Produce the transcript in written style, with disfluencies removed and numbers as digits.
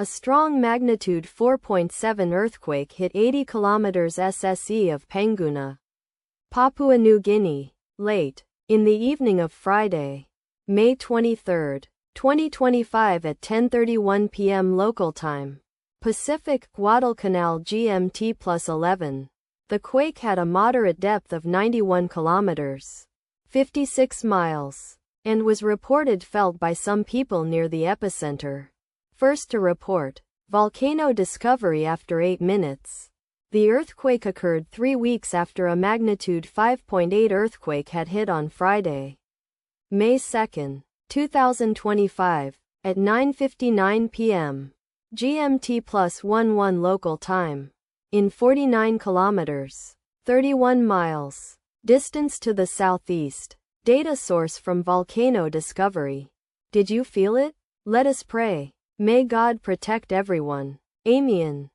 A strong magnitude 4.7 earthquake hit 80 kilometers SSE of Panguna, Papua New Guinea, late in the evening of Friday, May 23, 2025 at 10:31 p.m. local time. Pacific, Guadalcanal GMT +11. The quake had a moderate depth of 91 kilometers, 56 miles, and was reported felt by some people near the epicenter. First to report, volcano discovery after 8 minutes. The earthquake occurred 3 weeks after a magnitude 5.8 earthquake had hit on Friday, May 2, 2025, at 9:59 p.m. GMT +11 local time, in 49 kilometers, 31 miles, distance to the southeast. Data source from volcano discovery. Did you feel it? Let us pray. May God protect everyone. Amen.